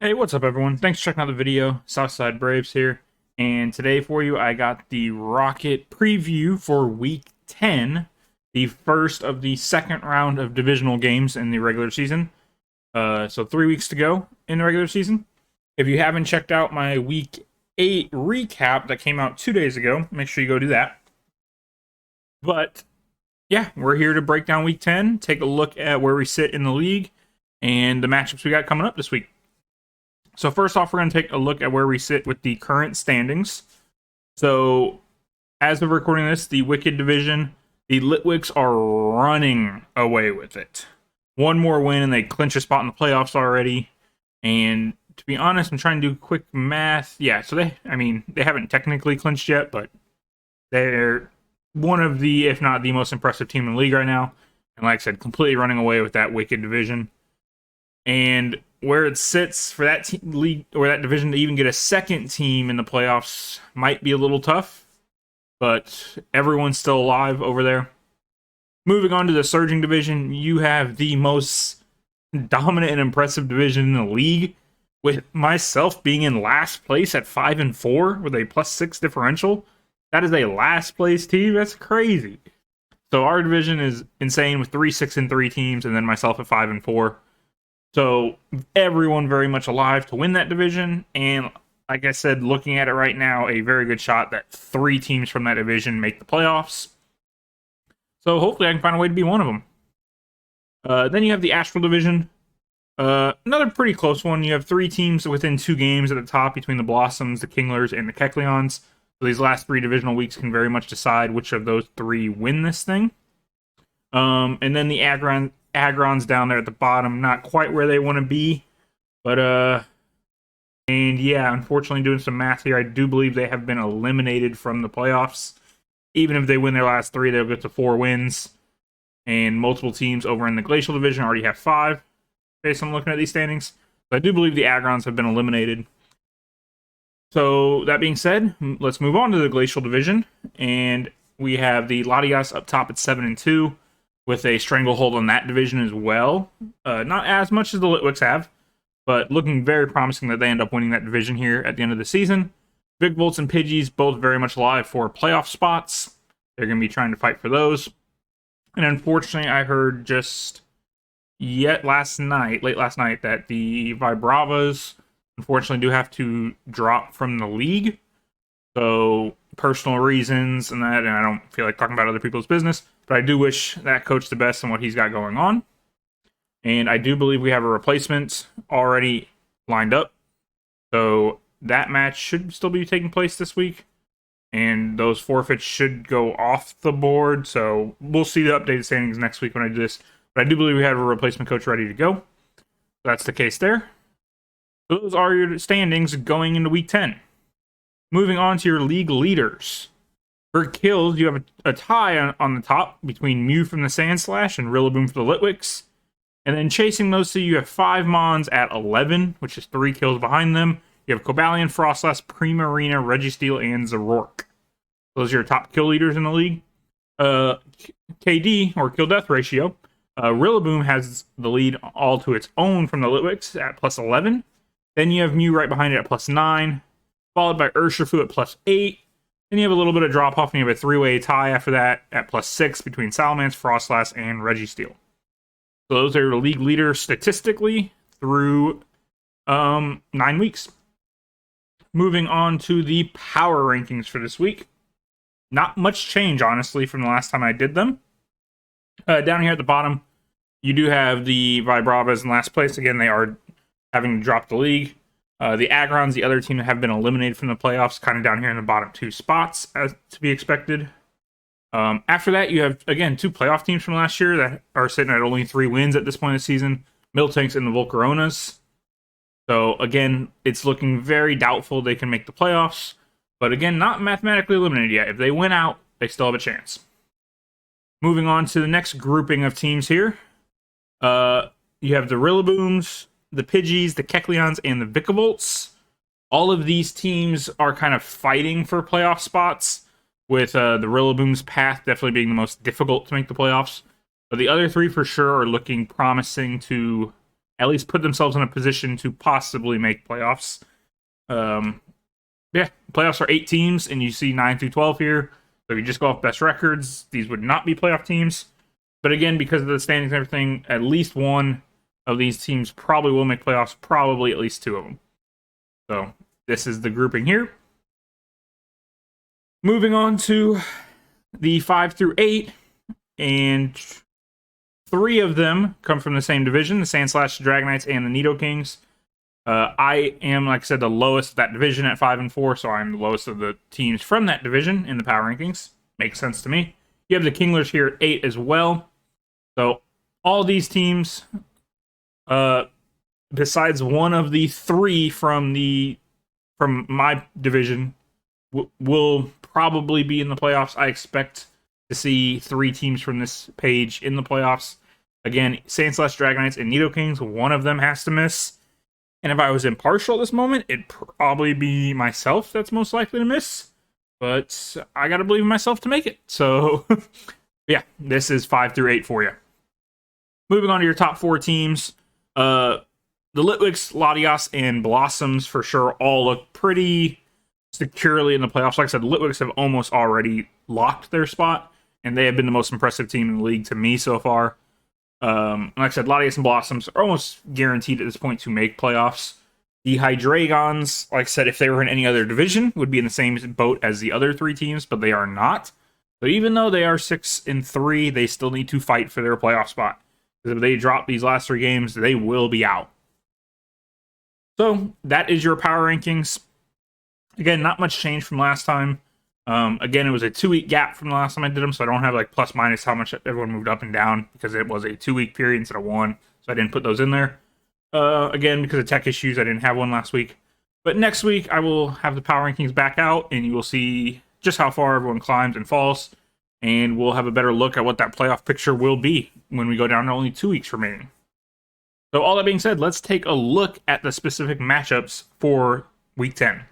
Hey, what's up everyone? Thanks for checking out the video. Southside Braves here. And today for you, I got the Rocket preview for Week 10, the first of the second round of divisional games in the regular season. So 3 weeks to go in the regular season. If you haven't checked out my Week 8 recap that came out 2 days ago, make sure you go do that. But yeah, we're here to break down Week 10, take a look at where we sit in the league, and the matchups we got coming up this week. So first off, we're going to take a look at where we sit with the current standings. So as of recording this, the Wicked Division, the Litwicks are running away with it. One more win and they clinch a spot in the playoffs already. And to be honest, I'm trying to do quick math. Yeah, so they haven't technically clinched yet, but they're one of the, if not the most impressive team in the league right now. And like I said, completely running away with that Wicked Division. And where it sits for that league or that division to even get a second team in the playoffs might be a little tough, but everyone's still alive over there. Moving on to the Surging Division, you have the most dominant and impressive division in the league, with myself being in last place at 5-4 with a +6 differential. That is a last place team. That's crazy. So our division is insane with 3 6-3 teams, and then myself at 5-4. So everyone very much alive to win that division, and like I said, looking at it right now, a very good shot that 3 teams from that division make the playoffs. So hopefully I can find a way to be one of them. Then you have the Astral Division. Another pretty close one. You have 3 teams within 2 games at the top between the Blossoms, the Kinglers, and the Kecleons. So these last 3 divisional weeks can very much decide which of those 3 win this thing. And then the Agrons down there at the bottom, not quite where they want to be, but and yeah, unfortunately, doing some math here, I do believe they have been eliminated from the playoffs. Even if they win their last 3, they'll get to 4 wins, and multiple teams over in the Glacial Division already have 5, based on looking at these standings. So I do believe the Agrons have been eliminated. So that being said, let's move on to the Glacial Division, and we have the Latias up top at 7-2. With a stranglehold on that division as well. Not as much as the Litwicks have, but looking very promising that they end up winning that division here at the end of the season. Vicabolts and Pidgeys both very much alive for playoff spots. They're going to be trying to fight for those. And unfortunately, I heard just late last night, that the Vibravas unfortunately do have to drop from the league. So personal reasons and that, and I don't feel like talking about other people's business, but I do wish that coach the best on what he's got going on. And I do believe we have a replacement already lined up. So that match should still be taking place this week. And those forfeits should go off the board. So we'll see the updated standings next week when I do this. But I do believe we have a replacement coach ready to go. That's the case there. Those are your standings going into week 10. Moving on to your league leaders. For kills, you have a tie on the top between Mew from the Sandslash and Rillaboom for the Litwicks. And then chasing those 2, you have 5 Mons at 11, which is 3 kills behind them. You have Cobalion, Frostlass, Primarina, Registeel, and Zoroark. Those are your top kill leaders in the league. KD, or kill death ratio, Rillaboom has the lead all to its own from the Litwicks at +11. Then you have Mew right behind it at +9. Followed by Urshifu at +8. Then you have a little bit of drop-off, and you have a 3-way tie after that at +6 between Salamence, Frostlass, and Registeel. So those are the league leaders statistically through 9 weeks. Moving on to the power rankings for this week. Not much change, honestly, from the last time I did them. Down here at the bottom, you do have the Vibravas in last place. Again, they are having to drop the league. The Agrons, the other team, have been eliminated from the playoffs, kind of down here in the bottom 2 spots, as to be expected. After that, you have, again, 2 playoff teams from last year that are sitting at only 3 wins at this point of the season. Miltanks and the Volcaronas. So, again, it's looking very doubtful they can make the playoffs. But, again, not mathematically eliminated yet. If they win out, they still have a chance. Moving on to the next grouping of teams here. You have the Rillabooms, the Pidgeys, the Kecleons, and the Vicabolts. All of these teams are kind of fighting for playoff spots, with the Rillaboom's path definitely being the most difficult to make the playoffs. But the other 3 for sure are looking promising to at least put themselves in a position to possibly make playoffs. Yeah, playoffs are 8 teams, and you see 9 through 12 here. So if you just go off best records, these would not be playoff teams. But again, because of the standings and everything, at least one of these teams probably will make playoffs, probably at least 2 of them. So this is the grouping here. Moving on to the 5 through 8, and 3 of them come from the same division, the Sandslash, Dragonites, and the Nidokings. I am, like I said, the lowest of that division at 5 and 4, so I'm the lowest of the teams from that division in the power rankings. Makes sense to me. You have the Kinglers here at 8 as well. So all these teams, besides one of the 3 from my division, will probably be in the playoffs. I expect to see 3 teams from this page in the playoffs. Again, Sandslash, Dragonites, and Nidokings. One of them has to miss. And if I was impartial at this moment, it'd probably be myself that's most likely to miss. But I gotta believe in myself to make it. So, yeah, this is 5 through 8 for you. Moving on to your top 4 teams. The Litwicks, Latias, and Blossoms for sure all look pretty securely in the playoffs. Like I said, the Litwicks have almost already locked their spot, and they have been the most impressive team in the league to me so far. Like I said, Latias and Blossoms are almost guaranteed at this point to make playoffs. The Hydreigons, like I said, if they were in any other division, would be in the same boat as the other 3 teams, but they are not. So even though they are 6 and 3, they still need to fight for their playoff spot. Because if they drop these last 3 games, they will be out. So that is your power rankings. Again, not much change from last time. Again, it was a 2-week gap from the last time I did them, so I don't have like plus minus how much everyone moved up and down because it was a 2-week period instead of 1, so I didn't put those in there. Again, because of tech issues, I didn't have one last week. But next week, I will have the power rankings back out, and you will see just how far everyone climbs and falls, and we'll have a better look at what that playoff picture will be when we go down to only 2 weeks remaining. So all that being said, let's take a look at the specific matchups for Week 10.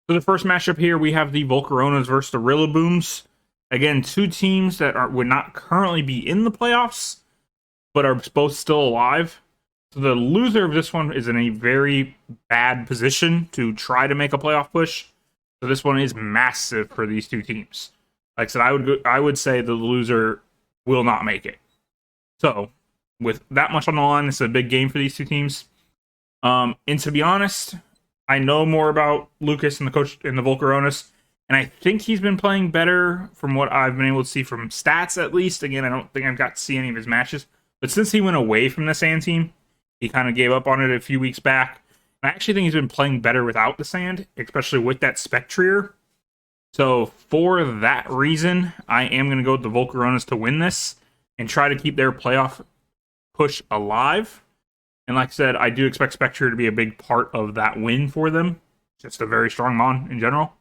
So the first matchup here, we have the Volcaronas versus the Rillabooms. Again, 2 teams that would not currently be in the playoffs, but are both still alive. So the loser of this one is in a very bad position to try to make a playoff push. So this one is massive for these 2 teams. Like I said, I would say the loser will not make it. So with that much on the line, this is a big game for these 2 teams. And to be honest, I know more about Lucas and the coach in the Volcaronas, and I think he's been playing better from what I've been able to see from stats, at least. Again, I don't think I've got to see any of his matches. But since he went away from the Sand team, he kind of gave up on it a few weeks back. And I actually think he's been playing better without the Sand, especially with that Spectrier. So for that reason, I am going to go with the Volcaronas to win this and try to keep their playoff push alive. And like I said, I do expect Spectre to be a big part of that win for them. Just a very strong Mon in general.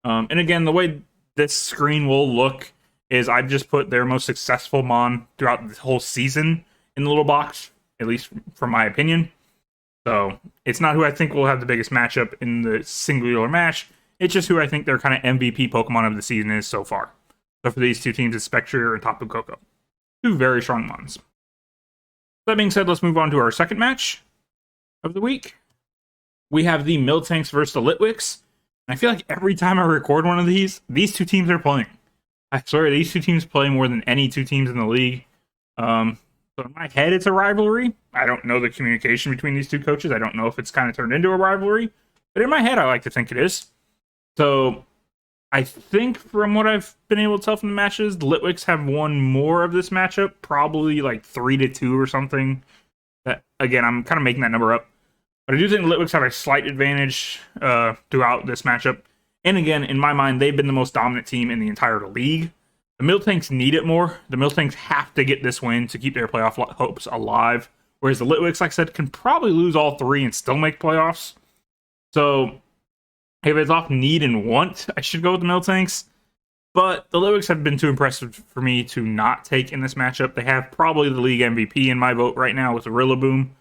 And again, the way this screen will look is I've just put their most successful Mon throughout the whole season in the little box, at least from my opinion. So it's not who I think will have the biggest matchup in the singular match. It's just who I think their kind of MVP Pokemon of the season is so far. So for these 2 teams, it's Spectre and Tapu Koko. 2 very strong Mons. That being said, let's move on to our second match of the week. We have the Miltanks versus the Litwicks. And I feel like every time I record one of these 2 teams are playing. I swear, these 2 teams play more than any 2 teams in the league. So in my head, it's a rivalry. I don't know the communication between these 2 coaches. I don't know if it's kind of turned into a rivalry. But in my head, I like to think it is. So I think from what I've been able to tell from the matches, the Litwicks have won more of this matchup, probably like 3-2 or something. That, again, I'm kind of making that number up. But I do think the Litwicks have a slight advantage throughout this matchup. And again, in my mind, they've been the most dominant team in the entire league. The Miltanks need it more. The Miltanks have to get this win to keep their playoff hopes alive. Whereas the Litwicks, like I said, can probably lose all 3 and still make playoffs. So if it's off need and want, I should go with the Miltanks. But the Litwicks have been too impressive for me to not take in this matchup. They have probably the league MVP in my vote right now with the Rillaboom.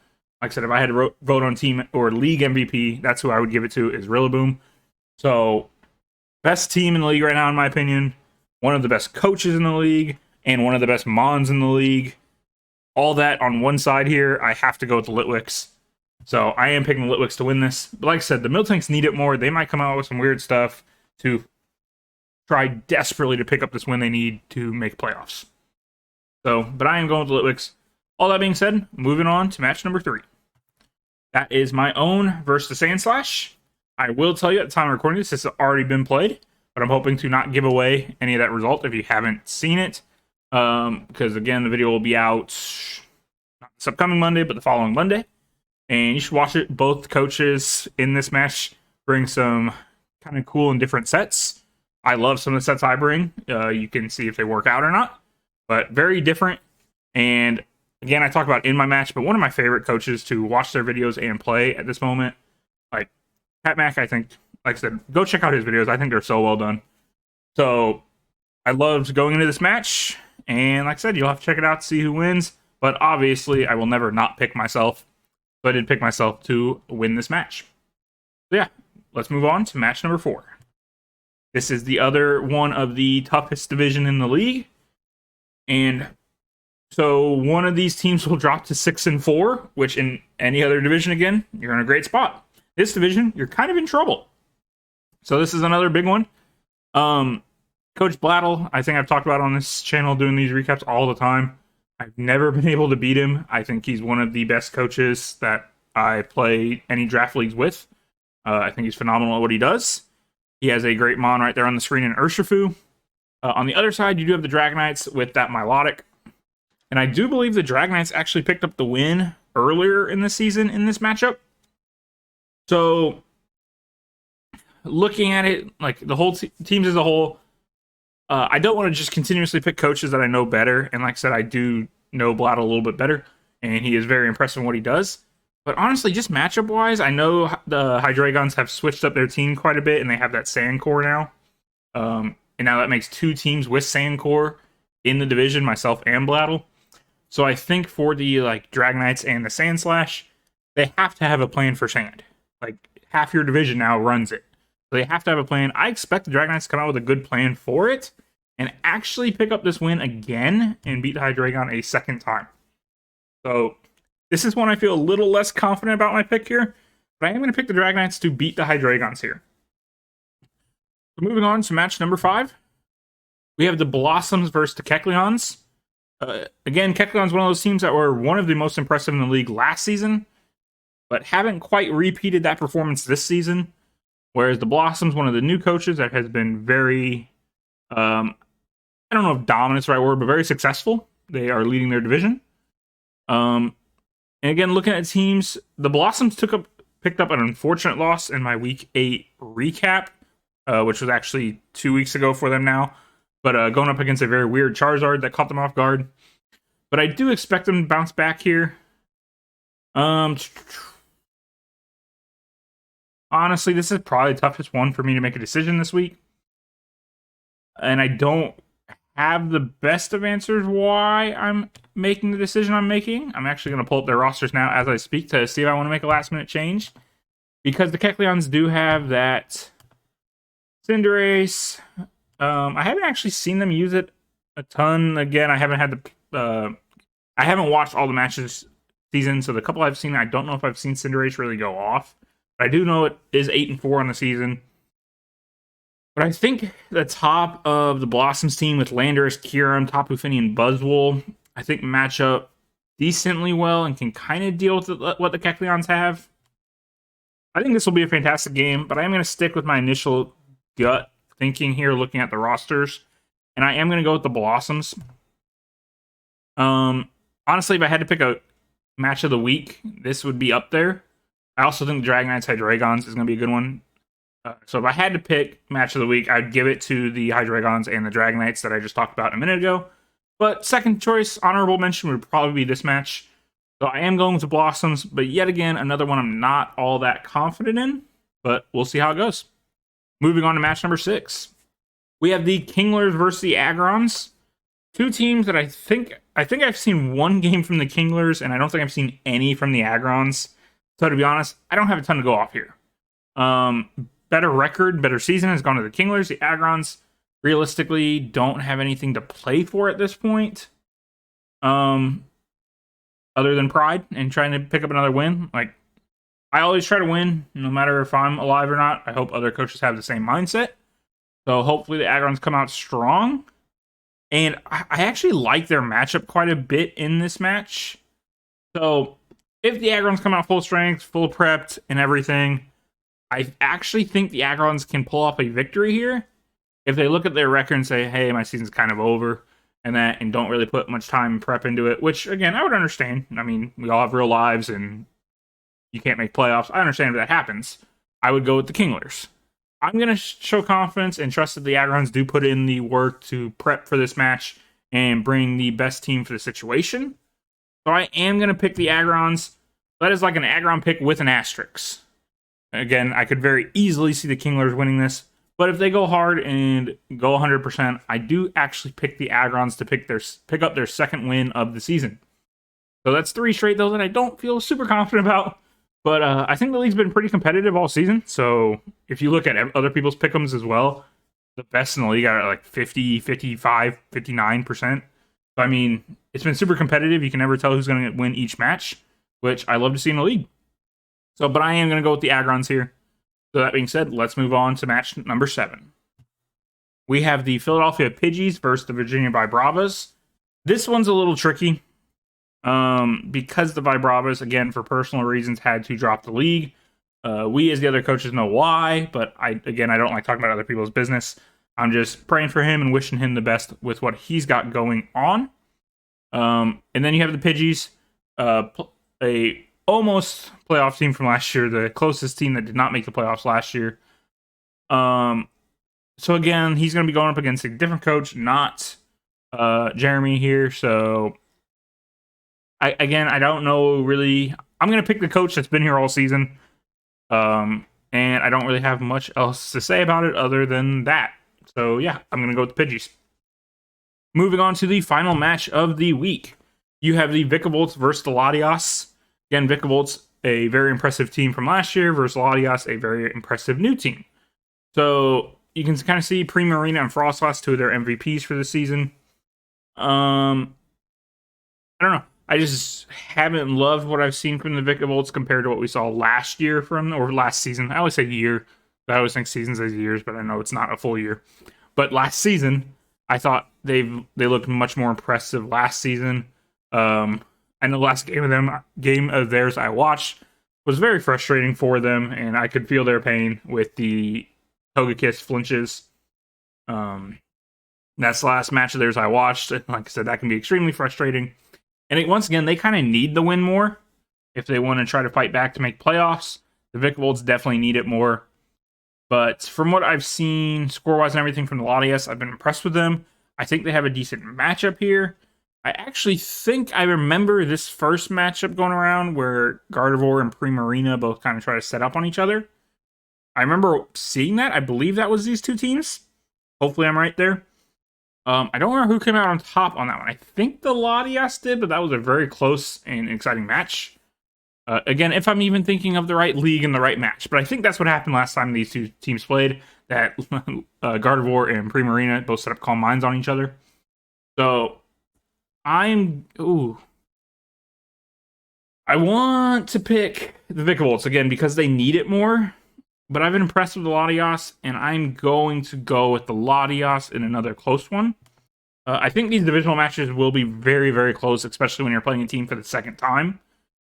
Like I said, if I had to vote on team or league MVP, that's who I would give it to, is Rillaboom. So, best team in the league right now, in my opinion. One of the best coaches in the league, and one of the best Mons in the league. all that on one side here, I have to go with the Litwicks. So I am picking the Litwicks to win this. But like I said, the Miltanks need it more. They might come out with some weird stuff to try desperately to pick up this win they need to make playoffs. So, but I am going with the Litwicks. All that being said, moving on to match number 3. That is my own versus the Sandslash. I will tell you at the time of recording this has already been played, but I'm hoping to not give away any of that result if you haven't seen it. Because again, the video will be out not this upcoming Monday, but the following Monday. And you should watch it. Both coaches in this match bring some kind of cool and different sets. I love some of the sets I bring. You can see if they work out or not. But very different. And again, I talk about in my match, but one of my favorite coaches to watch their videos and play at this moment. Like, Pat Mack, I think, like I said, go check out his videos. I think they're so well done. So, I loved going into this match. And like I said, you'll have to check it out to see who wins. But obviously, I will never not pick myself. So I did pick myself to win this match. So yeah, let's move on to match number 4. This is the other one of the toughest division in the league. And so one of these teams will drop to 6-4, which in any other division, again, you're in a great spot. This division, you're kind of in trouble. So this is another big one. Coach Blattle, I think I've talked about on this channel doing these recaps all the time. I've never been able to beat him. I think he's one of the best coaches that I play any draft leagues with. I think he's phenomenal at what he does. He has a great mon right there on the screen in Urshifu. On the other side, you do have the Dragonites with that Milotic. And I do believe the Dragonites actually picked up the win earlier in the season in this matchup. So, looking at it, like the whole teams as a whole, I don't want to just continuously pick coaches that I know better. And like I said, I do know Blattle a little bit better. And he is very impressive in what he does. But honestly, just matchup-wise, I know the Hydreigons have switched up their team quite a bit. And they have that Sand Core now. And now that makes 2 teams with Sand Core in the division, myself and Blattle. So I think for the like Dragonites and the Sandslash, they have to have a plan for Sand. Like half your division now runs it. So they have to have a plan. I expect the Dragonites to come out with a good plan for it and actually pick up this win again and beat the Hydreigon a second time. So this is one I feel a little less confident about my pick here, but I am going to pick the Dragonites to beat the Hydreigons here. So moving on to match number 5. We have the Blossoms versus the Kecleons. Again, Kecleon's one of those teams that were one of the most impressive in the league last season, but haven't quite repeated that performance this season. Whereas the Blossoms, one of the new coaches that has been very, I don't know if dominant's the right word, but very successful. They are leading their division. And again, looking at teams, the Blossoms picked up an unfortunate loss in my Week 8 recap, which was actually 2 weeks ago for them now. But going up against a very weird Charizard that caught them off guard. But I do expect them to bounce back here. Honestly, this is probably the toughest one for me to make a decision this week. And I don't have the best of answers why I'm making the decision I'm making. I'm actually going to pull up their rosters now as I speak to see if I want to make a last-minute change. Because the Kecleons do have that Cinderace. I haven't actually seen them use it a ton. Again, I haven't had I haven't watched all the matches this season, so the couple I've seen, I don't know if I've seen Cinderace really go off. But I do know it is 8-4 on the season. But I think the top of the Blossoms team with Landorus, Kyurem, Tapu Fini, and Buzzwole, I think match up decently well and can kind of deal with what the Kecleons have. I think this will be a fantastic game, but I am going to stick with my initial gut thinking here, looking at the rosters. And I am going to go with the Blossoms. Honestly, if I had to pick a match of the week, this would be up there. I also think Dragonites Hydreigons is going to be a good one. So if I had to pick match of the week, I'd give it to the Hydreigons and the Dragonites that I just talked about a minute ago. But second choice, honorable mention would probably be this match. So I am going with the Blossoms, but yet again, another one I'm not all that confident in. But we'll see how it goes. Moving on to match number 6. We have the Kinglers versus the Agrons. 2 teams that I think I've seen one game from the Kinglers, and I don't think I've seen any from the Agrons. So to be honest, I don't have a ton to go off here. Better record, better season has gone to the Kinglers. The Agrons, realistically, don't have anything to play for at this point. other than pride and trying to pick up another win. Like, I always try to win, no matter if I'm alive or not. I hope other coaches have the same mindset. So hopefully the Agrons come out strong. And I actually like their matchup quite a bit in this match. So if the Agrons come out full strength, full prepped, and everything, I actually think the Agrons can pull off a victory here. If they look at their record and say, hey, my season's kind of over, and don't really put much time and prep into it, which, again, I would understand. I mean, we all have real lives, and you can't make playoffs. I understand if that happens. I would go with the Kinglers. I'm going to show confidence and trust that the Agrons do put in the work to prep for this match and bring the best team for the situation. So I am going to pick the Agrons. That is like an Agron pick with an asterisk. Again, I could very easily see the Kinglers winning this. But if they go hard and go 100%, I do actually pick the Agrons to pick up their second win of the season. So that's 3 straight, though, that I don't feel super confident about. But I think the league's been pretty competitive all season. So if you look at other people's pick'ems as well, the best in the league are like 50, 55, 59%. So, I mean, it's been super competitive. You can never tell who's going to win each match, which I love to see in the league. So, but I am going to go with the Agrons here. So that being said, let's move on to match number 7. We have the Philadelphia Pidgeys versus the Virginia Vibravas. This one's a little tricky. Because the Vibravas, again, for personal reasons, had to drop the league. We, as the other coaches, know why, but I don't like talking about other people's business. I'm just praying for him and wishing him the best with what he's got going on. And then you have the Pidgeys, a almost playoff team from last year, the closest team that did not make the playoffs last year. So again, he's going to be going up against a different coach, not Jeremy here, so I don't know really. I'm going to pick the coach that's been here all season. And I don't really have much else to say about it other than that. So yeah, I'm going to go with the Pidgeys. Moving on to the final match of the week. You have the Vicabolts versus the Latias. Again, Vicabolts, a very impressive team from last year, versus Latias, a very impressive new team. So you can kind of see Primarina and Frostlass, 2 of their MVPs for the season. I don't know. I just haven't loved what I've seen from the Vicabolts compared to what we saw last year or last season. I always say year. I always think seasons as years, but I know it's not a full year. But last season, I thought they looked much more impressive last season. I know the last game of theirs I watched was very frustrating for them, and I could feel their pain with the Togekiss flinches. That's the last match of theirs I watched. Like I said, that can be extremely frustrating. And once again, they kind of need the win more if they want to try to fight back to make playoffs. The Vicabolts definitely need it more. But from what I've seen, score-wise and everything from the Latias, I've been impressed with them. I think they have a decent matchup here. I actually think I remember this first matchup going around where Gardevoir and Primarina both kind of try to set up on each other. I remember seeing that. I believe that was these 2 teams. Hopefully I'm right there. I don't remember who came out on top on that one. I think the Latias did, but that was a very close and exciting match. Again, if I'm even thinking of the right league and the right match. But I think that's what happened last time these 2 teams played, that Gardevoir and Primarina both set up calm minds on each other. So, I want to pick the Vicabolts, again, because they need it more. But I've been impressed with the Latias, and I'm going to go with the Latias in another close one. I think these divisional matches will be very, very close, especially when you're playing a team for the second time.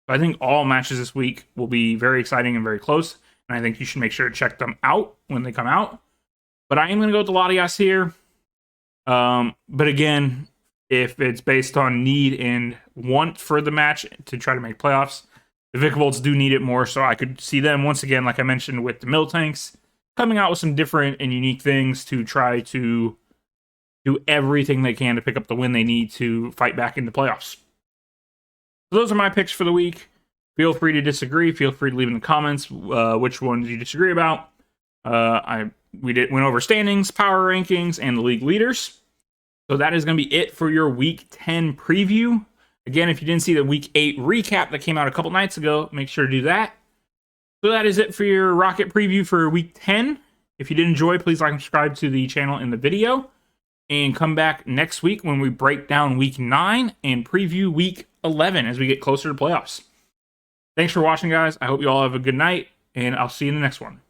So I think all matches this week will be very exciting and very close, and I think you should make sure to check them out when they come out. But I am going to go with the Latias here. But again, if it's based on need and want for the match to try to make playoffs, the Vicabolts do need it more, so I could see them, once again, like I mentioned with the Miltanks, coming out with some different and unique things to try to do everything they can to pick up the win they need to fight back in the playoffs. So those are my picks for the week. Feel free to disagree. Feel free to leave in the comments which ones you disagree about. We went over standings, power rankings, and the league leaders. So that is going to be it for your Week 10 preview. Again, if you didn't see the Week 8 recap that came out a couple nights ago, make sure to do that. So that is it for your Rocket preview for Week 10. If you did enjoy, please like and subscribe to the channel in the video. And come back next week when we break down Week 9 and preview Week 11 as we get closer to playoffs. Thanks for watching, guys. I hope you all have a good night, and I'll see you in the next one.